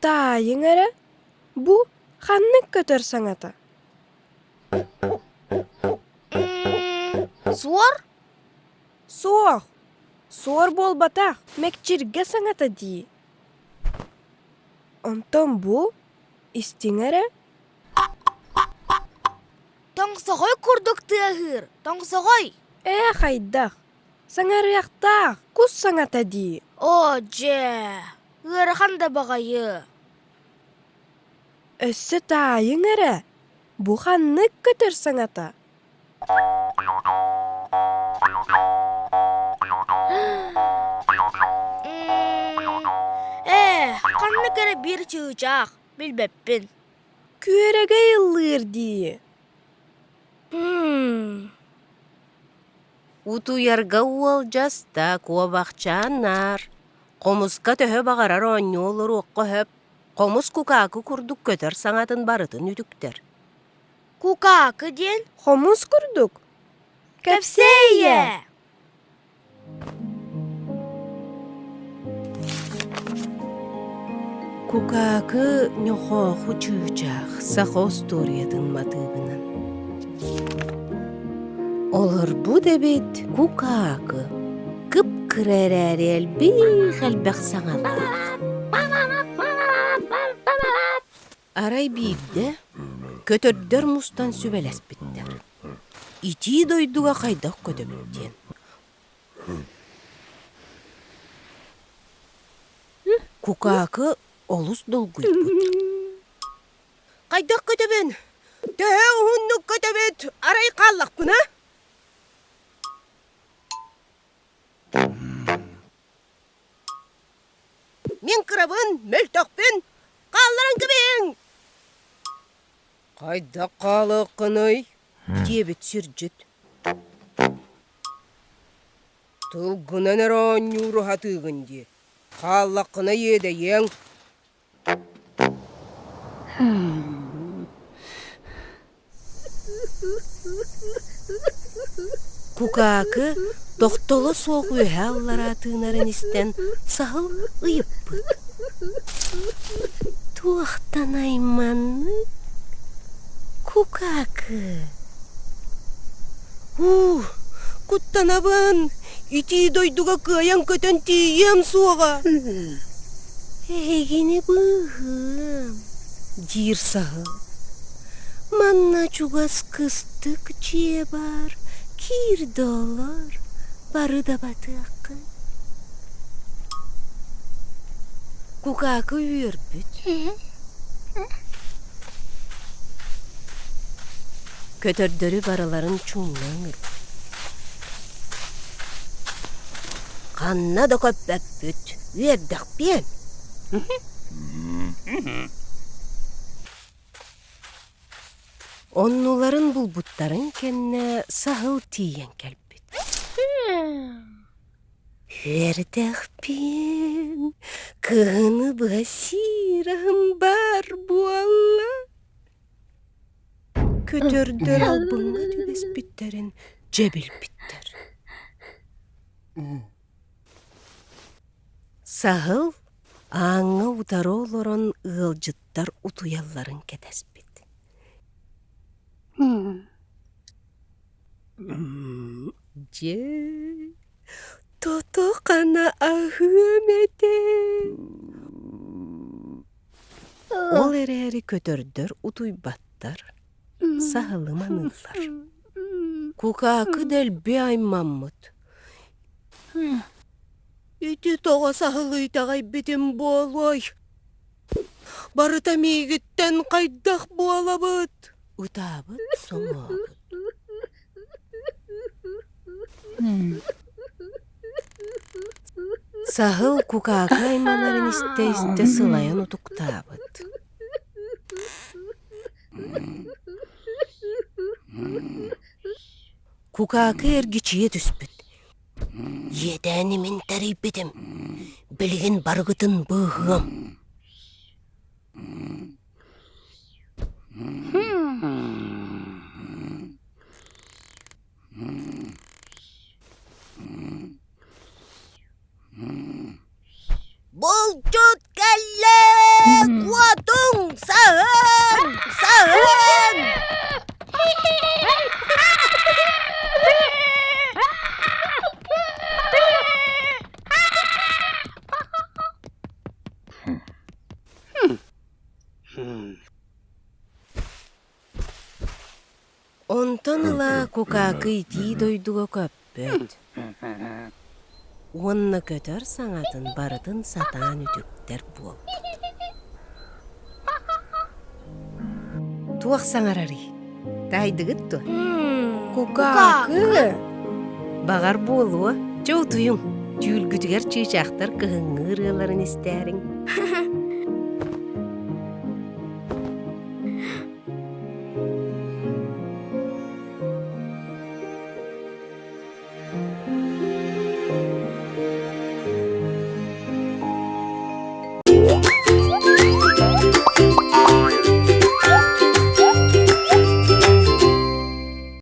Tayın ara, bu hannek kötör saňata. Suor? Soğuk. Sor bol bataq, mekçirge saňata diýi. Ondan bu istiňere Taňsagoy kurduk tığır. Taňsagoy. haýdaq. Saňarýaqtaq, kus saňata diýi. O je. Gırhan da bagayı. Össe tayın ara, bu hannek kötör saňata. Kanna kere bir çığacak. Bilbeppin. Küörege ýyllyr diýi. Утуярга уолжаста куобахчааннар. Комуска төһө багарар оонньуулар уокко höp. Комус кукаакы курдук көтөр саҥатын барытын үтүктер. Kukakı den. Homuz kurduk. Kepseye. Кукаакы ньохооху чыычаах сахос туориятын матыыбынан. Олар бу дебит кукаакы кыпкырэрээрел бихэлбэх саҥаллар. Арай биирде көтөрдөр мустан сүбелеспиттер. Ити дойдуга хайдах көдөбүттен. Кукаакы олус долгуйбут. Хайдах көдөбүн. Төһө уһуннук көдөбүт. Арай қаллақпын, а? Мен кырабын, мөлтөкпүн. Қалларын кыбең. Қайда қалыққыной? Дебет сүржүт. Тылгынан эронюру хатыгынде. Қалыққына еді ең. Кукаакы доқтолы соқ өйәллара тыынарын істен сағыл ұйыппыт. Туақтан айманны Кукаакы. Куттанабын, ити дойдуга кыян көтөн тием суға. Эгени бұғым, дир сағыл. Манна чугас кыстык же бар, кир долар, бары да батықы. Кукаакы үйірбіт. Көтөрдөрү бараларын чуңнаңыр. Қанна да көппәппіт, үйердіқ бен. Оннуларын булбуттарын кенне сахыл тиен келбит. Үйердіқ бен, кыны басирам бар буалла. Көтөрдөр албыңа түбес биттерин жебил биттер. Сахыл аңа утаролорон ылжыттар утуялларын кетеспит. Же тото қана ахымете. Ол эрери көтөрдөр утуйбаттар. Сахылыманылар. Кукаакы делбе аймаммыт. Ити тоға сахылы тағай бетім болой. Барыта мейгіттен қайдақ болабыт. Утабыт соңабыт. Сахыл кукаакы аймаларын исте сылайан утуктаабыт. Кукаакы эргичие түспүт. Едәни мен тәрейбетім. Білген барғытын бұғым. Бұлчут кәлі! Қуатың! Сағын! Сағын! Онтон ыла кукаакы ити дойдуға көппөт. Онны көтөр саңатын барытын сатаан үтүктер бол. Туақ саңарары. Тайдығыт ту. Кукаакы. Бағар болуы. Жау туюң. Түйілгүтігер чыйчақтар кығыңыр ыларын істәрің.